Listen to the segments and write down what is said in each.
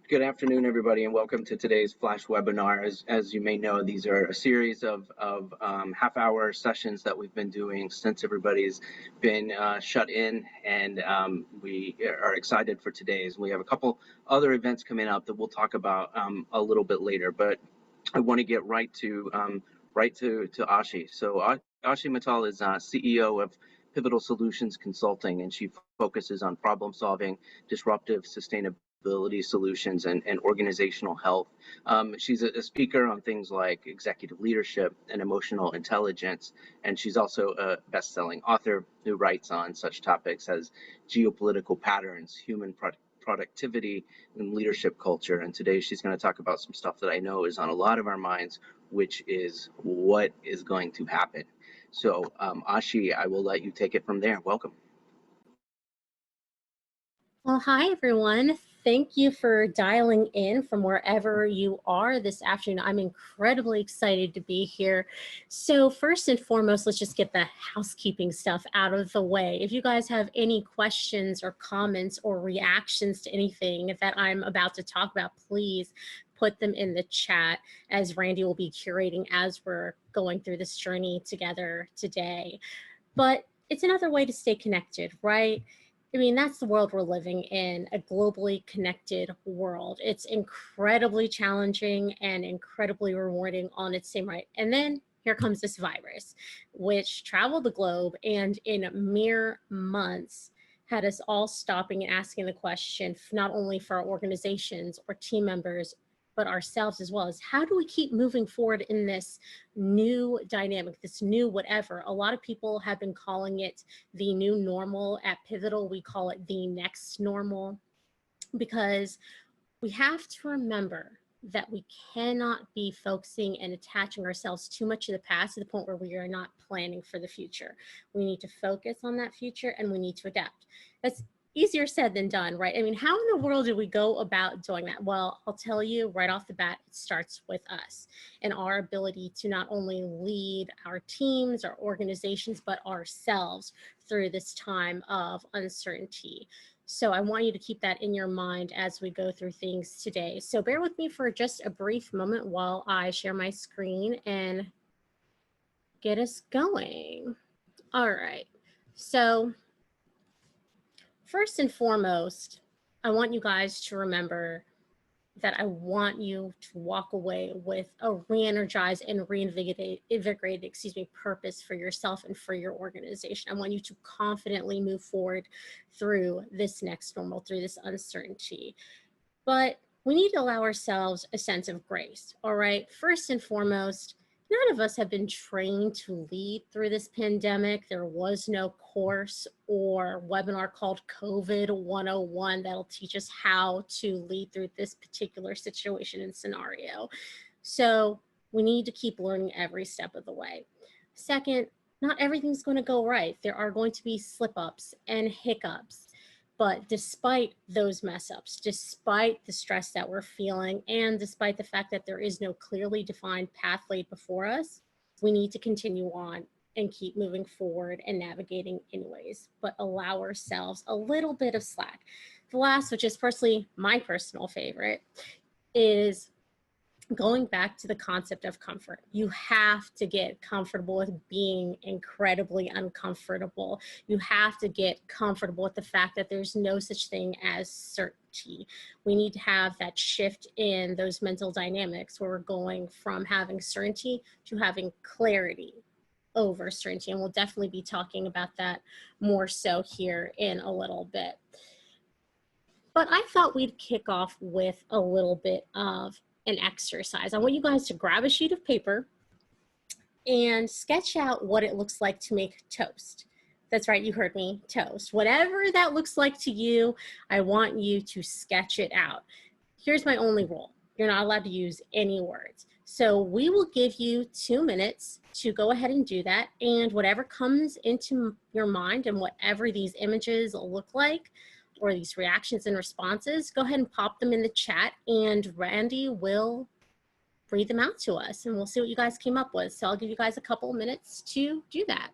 Good afternoon, everybody, and welcome to today's Flash webinar. As you may know, these are a series of half-hour sessions that we've been doing since everybody's been shut in, and we are excited for today's. We have a couple other events coming up that we'll talk about a little bit later, but I want to get right to Aashi. So Aashi Mital is CEO of Pivotal Solutions Consulting, and she focuses on problem solving, disruptive sustainability solutions, and organizational health. She's a speaker on things like executive leadership and emotional intelligence, and she's also a best-selling author who writes on such topics as geopolitical patterns, human productivity, and leadership culture. And today she's going to talk about some stuff that I know is on a lot of our minds, which is what is going to happen. So Aashi, I will let you take it from there. Welcome. Well, hi, everyone. Thank you for dialing in from wherever you are this afternoon. I'm incredibly excited to be here. So first and foremost, let's just get the housekeeping stuff out of the way. If you guys have any questions or comments or reactions to anything that I'm about to talk about, please put them in the chat, as Randy will be curating as we're going through this journey together today. But it's another way to stay connected, right? I mean, that's the world we're living in, a globally connected world. It's incredibly challenging and incredibly rewarding on its same right. And then here comes this virus, which traveled the globe and in mere months had us all stopping and asking the question, not only for our organizations or team members, but ourselves as well, as how do we keep moving forward in this new dynamic, this new whatever. A lot of people have been calling it the new normal. At Pivotal, we call it the next normal, because we have to remember that we cannot be focusing and attaching ourselves too much to the past to the point where we are not planning for the future. We need to focus on that future and we need to adapt. That's easier said than done, right? I mean, how in the world do we go about doing that? Well, I'll tell you right off the bat, it starts with us and our ability to not only lead our teams, our organizations, but ourselves through this time of uncertainty. So I want you to keep that in your mind as we go through things today. So bear with me for just a brief moment while I share my screen and get us going. All right, so first and foremost, I want you guys to remember that I want you to walk away with a re-energized and reinvigorated, purpose for yourself and for your organization. I want you to confidently move forward through this next normal, through this uncertainty. But we need to allow ourselves a sense of grace, all right? First and foremost, none of us have been trained to lead through this pandemic. There was no course or webinar called COVID 101 that'll teach us how to lead through this particular situation and scenario. So we need to keep learning every step of the way. Second, not everything's going to go right. There are going to be slip-ups and hiccups. But despite those mess ups, despite the stress that we're feeling, and despite the fact that there is no clearly defined path laid before us, we need to continue on and keep moving forward and navigating anyways, but allow ourselves a little bit of slack. The last, which is personally my personal favorite, is going back to the concept of comfort. You have to get comfortable with being incredibly uncomfortable. You have to get comfortable with the fact that there's no such thing as certainty. We need to have that shift in those mental dynamics where we're going from having certainty to having clarity over certainty. And we'll definitely be talking about that more so here in a little bit. But I thought we'd kick off with a little bit of an exercise. I want you guys to grab a sheet of paper and sketch out what it looks like to make toast. That's right, you heard me, toast. Whatever that looks like to you, I want you to sketch it out. Here's my only rule. You're not allowed to use any words. So we will give you 2 minutes to go ahead and do that. And whatever comes into your mind and whatever these images look like, or these reactions and responses, go ahead and pop them in the chat and Randy will read them out to us and we'll see what you guys came up with. So I'll give you guys a couple minutes to do that.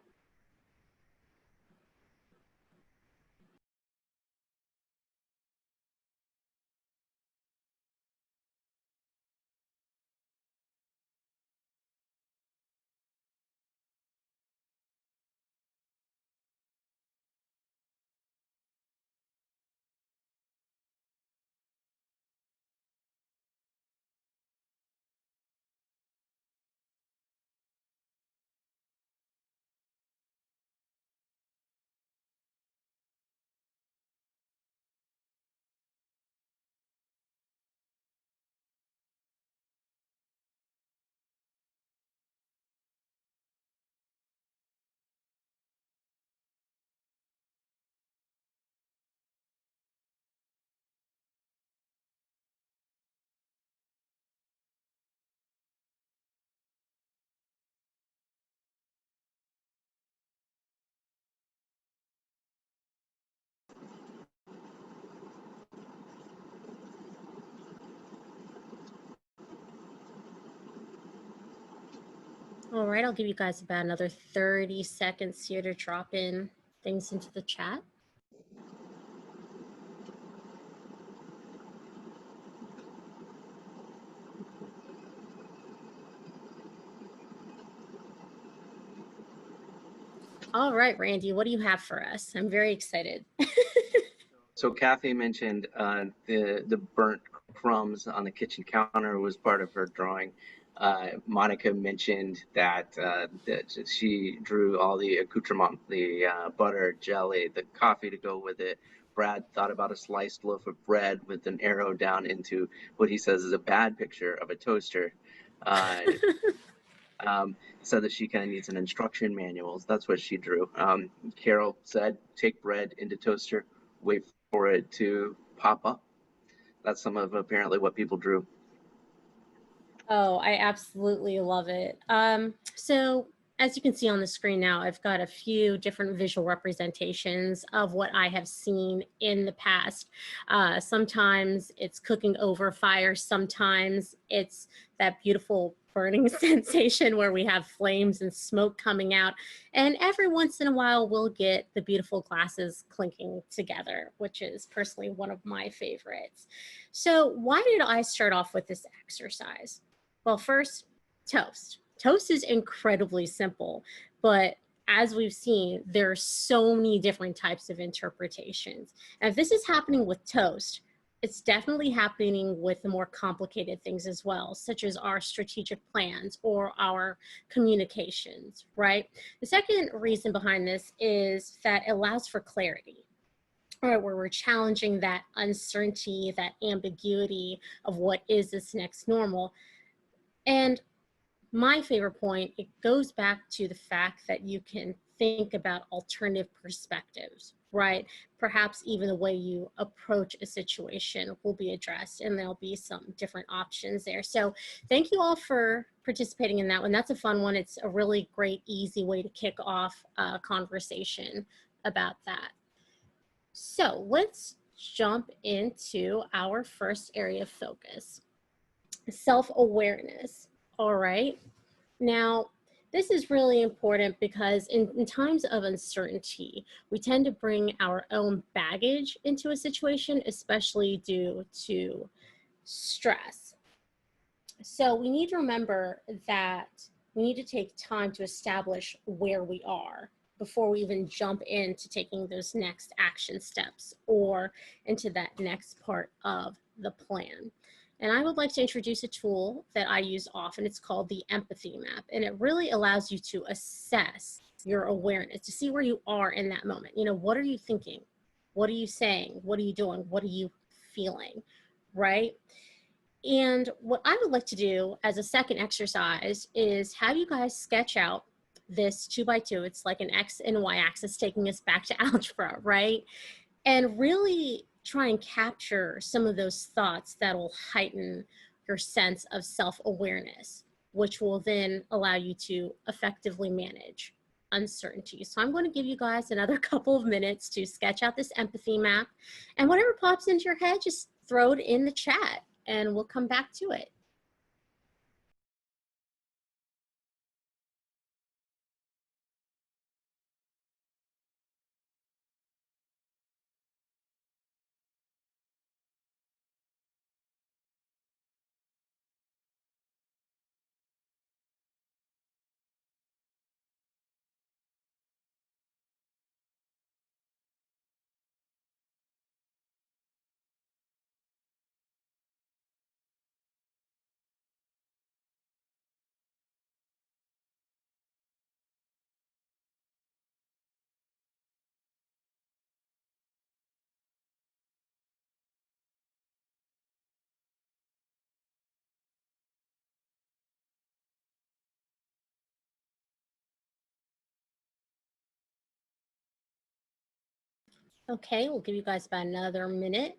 All right, I'll give you guys about another 30 seconds here to drop in things into the chat. All right, Randy, what do you have for us? I'm very excited. So Kathy mentioned the burnt crumbs on the kitchen counter was part of her drawing. Monica mentioned that she drew all the accoutrement, the butter, jelly, the coffee to go with it. Brad thought about a sliced loaf of bread with an arrow down into what he says is a bad picture of a toaster. Said that she kind of needs an instruction manuals. That's what she drew. Carol said, take bread into toaster, wait for it to pop up. That's some of apparently what people drew. Oh, I absolutely love it. So as you can see on the screen now, I've got a few different visual representations of what I have seen in the past. Sometimes it's cooking over fire. Sometimes it's that beautiful burning sensation where we have flames and smoke coming out. And every once in a while, we'll get the beautiful glasses clinking together, which is personally one of my favorites. So why did I start off with this exercise? Well, first, toast. Toast is incredibly simple, but as we've seen, there are so many different types of interpretations. And if this is happening with toast, it's definitely happening with the more complicated things as well, such as our strategic plans or our communications, right? The second reason behind this is that it allows for clarity. All right, where we're challenging that uncertainty, that ambiguity of what is this next normal. And my favorite point, it goes back to the fact that you can think about alternative perspectives, right? Perhaps even the way you approach a situation will be addressed and there'll be some different options there. So thank you all for participating in that one. That's a fun one. It's a really great, easy way to kick off a conversation about that. So let's jump into our first area of focus, self-awareness. All right. Now, this is really important because in times of uncertainty, we tend to bring our own baggage into a situation, especially due to stress. So we need to remember that we need to take time to establish where we are before we even jump into taking those next action steps or into that next part of the plan. And I would like to introduce a tool that I use often. It's called the empathy map. And it really allows you to assess your awareness, to see where you are in that moment. You know, what are you thinking? What are you saying? What are you doing? What are you feeling? Right? And what I would like to do as a second exercise is have you guys sketch out this 2x2. It's like an X and Y axis taking us back to algebra, right? And really try and capture some of those thoughts that will heighten your sense of self-awareness, which will then allow you to effectively manage uncertainty. So I'm going to give you guys another couple of minutes to sketch out this empathy map, and whatever pops into your head, just throw it in the chat and we'll come back to it. Okay, we'll give you guys about another minute.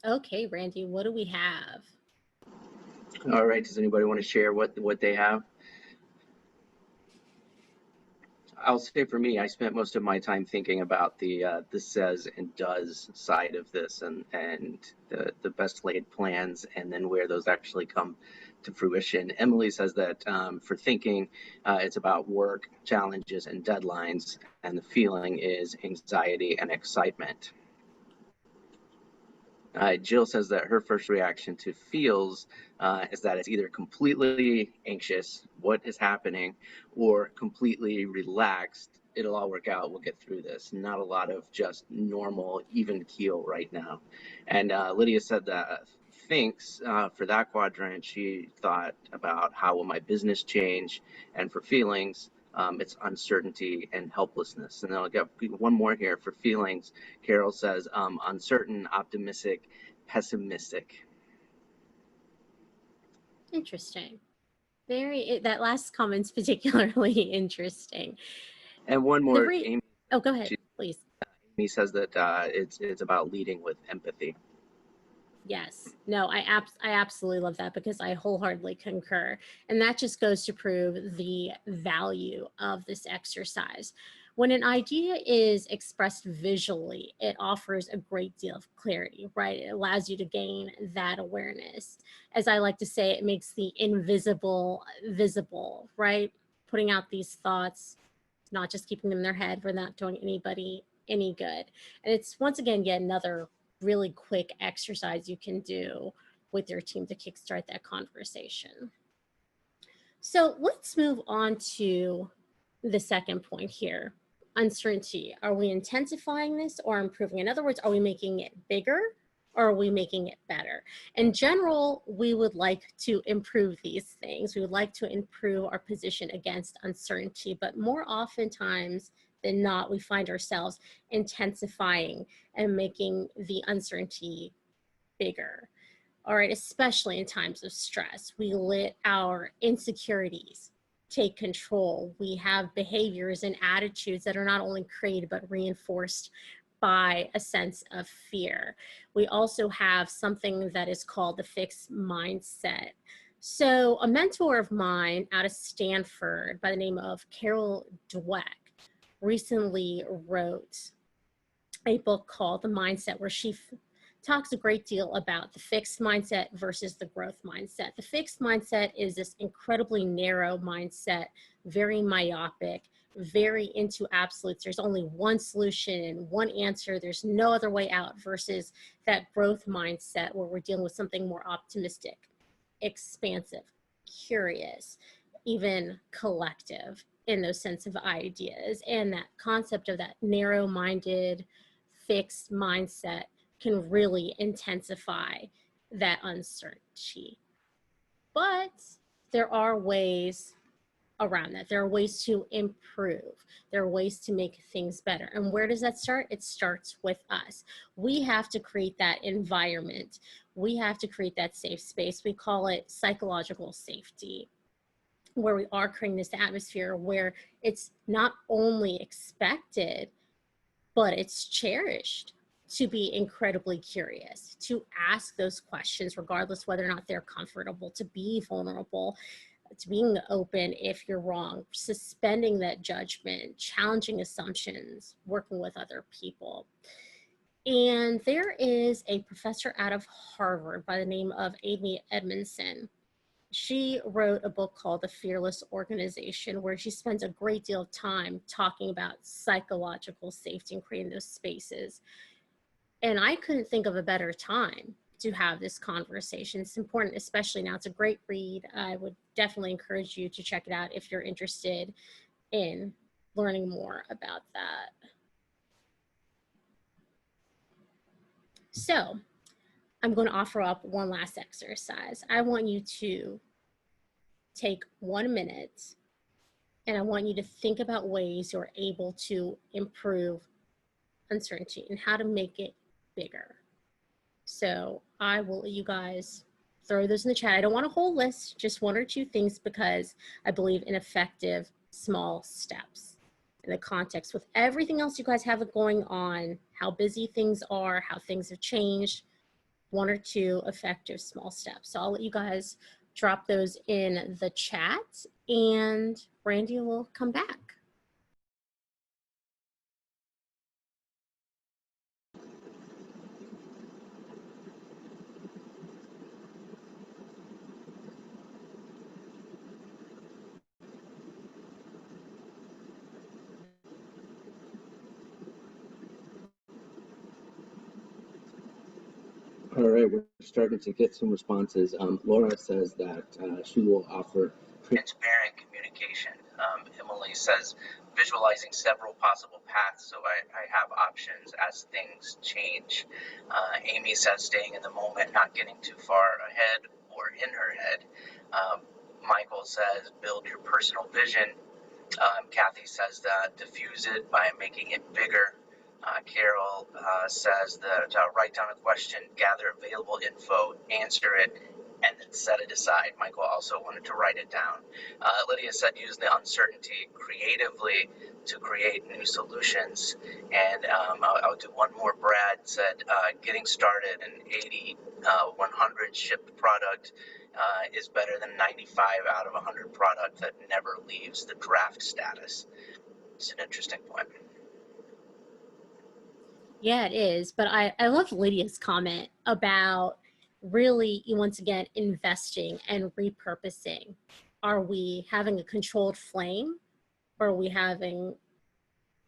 Okay, Randy, what do we have? All right, does anybody want to share what they have? I'll say for me, I spent most of my time thinking about the says and does side of this, and the best laid plans, and then where those actually come to fruition. Emily says that for thinking, it's about work, challenges, and deadlines, and the feeling is anxiety and excitement. Jill says that her first reaction to feels is that it's either completely anxious, what is happening, or completely relaxed. It'll all work out. We'll get through this. Not a lot of just normal, even keel right now. And Lydia said that thinks for that quadrant, she thought about how will my business change, and for feelings, it's uncertainty and helplessness. And then I'll get one more here for feelings. Carol says uncertain, optimistic, pessimistic. Interesting. That last comment's particularly interesting. And one The more, re Amy. Oh, go ahead, She, please. Amy says that it's about leading with empathy. Yes. No, I absolutely love that because I wholeheartedly concur. And that just goes to prove the value of this exercise. When an idea is expressed visually, it offers a great deal of clarity, right? It allows you to gain that awareness. As I like to say, it makes the invisible visible, right? Putting out these thoughts, not just keeping them in their head, we're not doing anybody any good. And it's once again yet another really quick exercise you can do with your team to kickstart that conversation. So let's move on to the second point here. Uncertainty. Are we intensifying this or improving? In other words, are we making it bigger or are we making it better? In general, we would like to improve these things. We would like to improve our position against uncertainty, but more oftentimes than not, we find ourselves intensifying and making the uncertainty bigger. All right, especially in times of stress. We let our insecurities take control. We have behaviors and attitudes that are not only created but reinforced by a sense of fear. We also have something that is called the fixed mindset. So, a mentor of mine out of Stanford by the name of Carol Dweck recently wrote a book called The Mindset, where she talks a great deal about the fixed mindset versus the growth mindset. The fixed mindset is this incredibly narrow mindset, very myopic, very into absolutes. There's only one solution, one answer. There's no other way out, versus that growth mindset where we're dealing with something more optimistic, expansive, curious, even collective in those sense of ideas. And that concept of that narrow-minded, fixed mindset can really intensify that uncertainty. But there are ways around that. There are ways to improve. There are ways to make things better. And where does that start? It starts with us. We have to create that environment. We have to create that safe space. We call it psychological safety, where we are creating this atmosphere where it's not only expected, but it's cherished to be incredibly curious, to ask those questions, regardless whether or not they're comfortable, to be vulnerable, to being open if you're wrong, suspending that judgment, challenging assumptions, working with other people. And there is a professor out of Harvard by the name of Amy Edmondson. She wrote a book called The Fearless Organization, where she spends a great deal of time talking about psychological safety and creating those spaces. And I couldn't think of a better time to have this conversation. It's important, especially now. It's a great read. I would definitely encourage you to check it out if you're interested in learning more about that. So I'm going to offer up one last exercise. I want you to take 1 minute and I want you to think about ways you're able to improve uncertainty and how to make it bigger. So I will let you guys throw those in the chat. I don't want a whole list, just one or two things, because I believe in effective small steps in the context with everything else you guys have going on, how busy things are, how things have changed. 1 or 2 effective small steps. So I'll let you guys drop those in the chat, and Randy will come back. All right, we're starting to get some responses. Laura says that she will offer transparent communication. Emily says visualizing several possible paths so I have options as things change. Amy says staying in the moment, not getting too far ahead or in her head. Michael says build your personal vision. Kathy says that diffuse it by making it bigger. Carol says that write down a question, gather available info, answer it, and then set it aside. Michael also wanted to write it down. Lydia said use the uncertainty creatively to create new solutions. And I'll do one more. Brad said getting started an 80, 100 shipped product is better than 95 out of 100 product that never leaves the draft status. It's an interesting point. Yeah, it is. But I love Lydia's comment about really, once again, investing and repurposing. Are we having a controlled flame, or are we having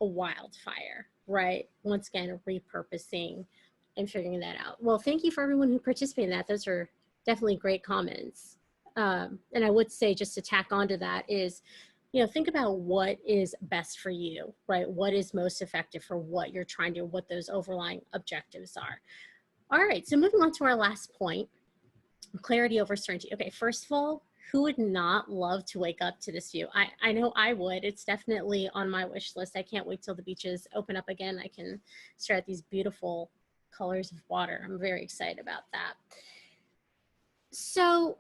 a wildfire, right? Once again, repurposing and figuring that out. Well, thank you for everyone who participated in that. Those are definitely great comments. And I would say, just to tack onto that, is, think about what is best for you, right? What is most effective for what you're trying to do, what those overlying objectives are. All right, so moving on to our last point, clarity over certainty. Okay, first of all, who would not love to wake up to this view? I know I would. It's definitely on my wish list. I can't wait till the beaches open up again. I can stare at these beautiful colors of water. I'm very excited about that. So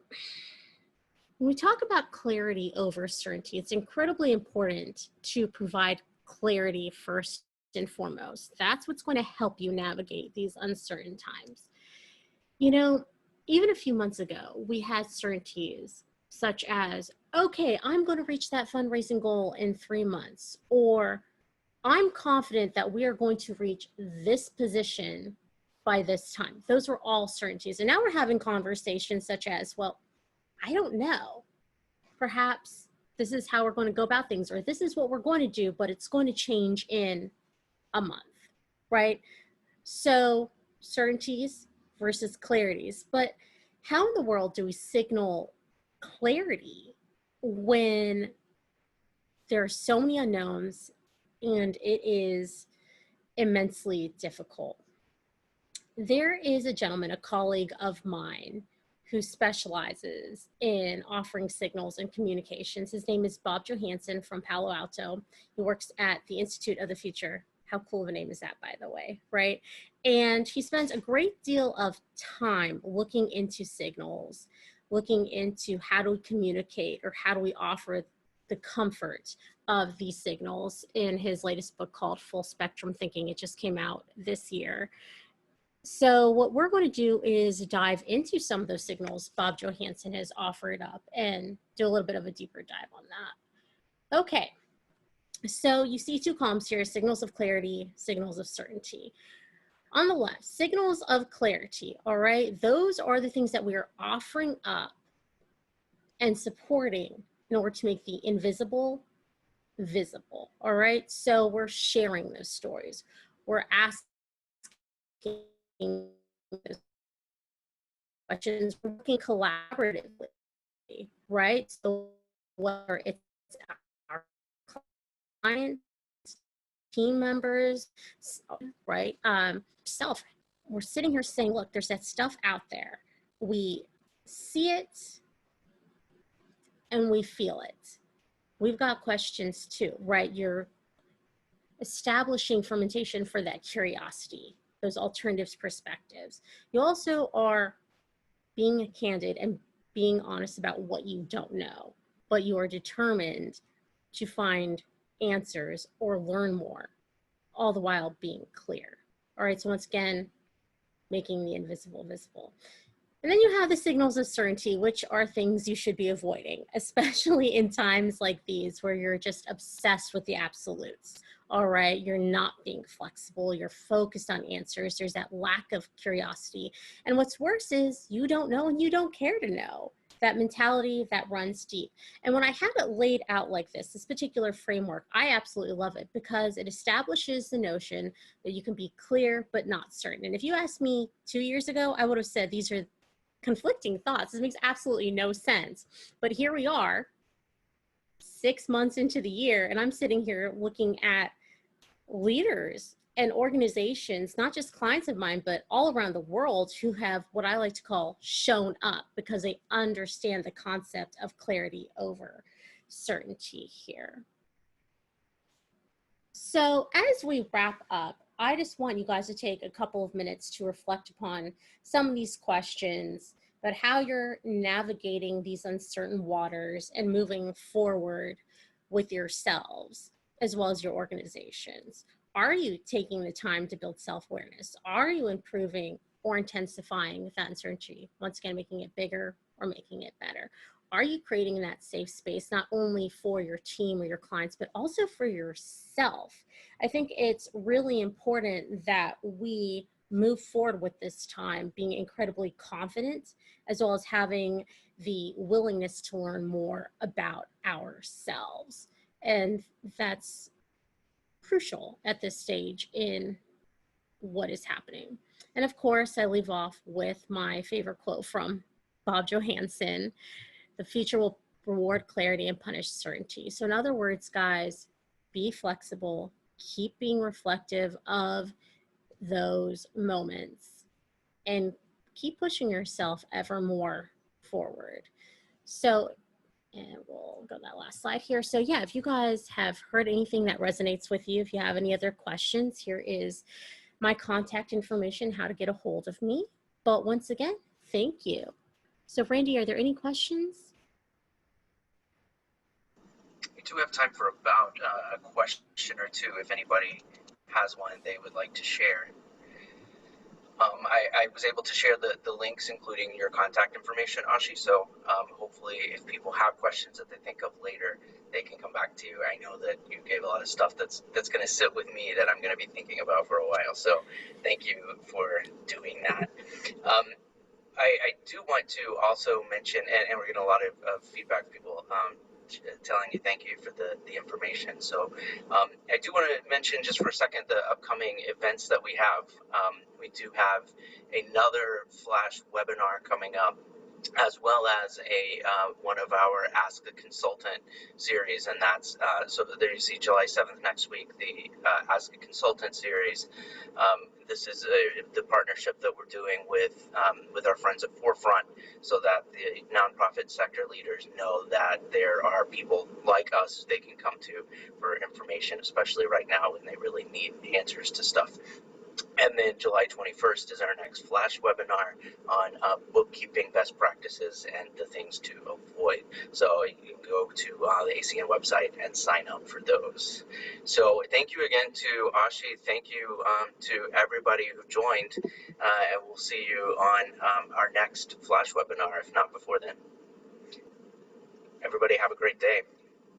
when we talk about clarity over certainty, it's incredibly important to provide clarity first and foremost. That's what's going to help you navigate these uncertain times. Even a few months ago, we had certainties such as, okay, I'm going to reach that fundraising goal in 3 months, or I'm confident that we are going to reach this position by this time. Those were all certainties. And now we're having conversations such as, well, I don't know. Perhaps this is how we're going to go about things, or this is what we're going to do, but it's going to change in a month, right? So certainties versus clarities. But how in the world do we signal clarity when there are so many unknowns and it is immensely difficult? There is a gentleman, a colleague of mine, who specializes in offering signals and communications. His name is Bob Johansson from Palo Alto. He works at the Institute of the Future. How cool of a name is that, by the way, right? And he spends a great deal of time looking into signals, looking into how do we communicate, or how do we offer the comfort of these signals, in his latest book called Full Spectrum Thinking. It just came out this year. So what we're going to do is dive into some of those signals Bob Johansson has offered up and do a little bit of a deeper dive on that. Okay, so you see 2 columns here: signals of clarity, signals of certainty. On the left, signals of clarity, all right? Those are the things that we are offering up and supporting in order to make the invisible visible, all right? So we're sharing those stories. We're asking questions, working collaboratively, right? So whether it's our clients, team members, right? We're sitting here saying, look, there's that stuff out there. We see it and we feel it. We've got questions too, right? You're establishing fermentation for that curiosity, those alternatives perspectives. You also are being candid and being honest about what you don't know, but you are determined to find answers or learn more, all the while being clear. All right, so once again, making the invisible visible. And then you have the signals of certainty, which are things you should be avoiding, especially in times like these where you're just obsessed with the absolutes. All right, you're not being flexible, you're focused on answers, there's that lack of curiosity. And what's worse is you don't know and you don't care to know. That mentality that runs deep. And when I have it laid out like this particular framework, I absolutely love it because it establishes the notion that you can be clear but not certain. And if you asked me 2 years ago, I would have said these are conflicting thoughts. This makes absolutely no sense. But here we are, 6 months into the year, and I'm sitting here looking at leaders and organizations, not just clients of mine, but all around the world who have what I like to call shown up because they understand the concept of clarity over certainty here. So as we wrap up, I just want you guys to take a couple of minutes to reflect upon some of these questions, but how you're navigating these uncertain waters and moving forward with yourselves as well as your organizations. Are you taking the time to build self-awareness? Are you improving or intensifying that uncertainty? Once again, making it bigger or making it better? Are you creating that safe space, not only for your team or your clients, but also for yourself? I think it's really important that we move forward with this time being incredibly confident, as well as having the willingness to learn more about ourselves. And that's crucial at this stage in what is happening. And of course, I leave off with my favorite quote from Bob Johansen: the future will reward clarity and punish certainty. So in other words, guys, be flexible, keep being reflective of those moments, and keep pushing yourself ever more forward. So, and we'll go to that last slide here. So yeah, if you guys have heard anything that resonates with you, if you have any other questions, here is my contact information, how to get a hold of me. But once again, thank you. So Randy, are there any questions? We do have time for about a question or two if anybody has one they would like to share. I was able to share the links, including your contact information, Aashi, so hopefully if people have questions that they think of later, they can come back to you. I know that you gave a lot of stuff that's going to sit with me that I'm going to be thinking about for a while, so thank you for doing that. I do want to also mention, and we're getting a lot of feedback, people telling you thank you for the information. So I do want to mention just for a second the upcoming events that we have. We do have another Flash webinar coming up, as well as one of our Ask a Consultant series, and that's so there you see July 7th next week, the Ask a Consultant series. This is the partnership that we're doing with our friends at Forefront, so that the nonprofit sector leaders know that there are people like us they can come to for information, especially right now when they really need answers to stuff. And then July 21st is our next Flash webinar on bookkeeping best practices and the things to avoid. So you can go to the ACN website and sign up for those. So thank you again to Aashi. Thank you to everybody who joined. And we'll see you on our next Flash webinar, if not before then. Everybody have a great day.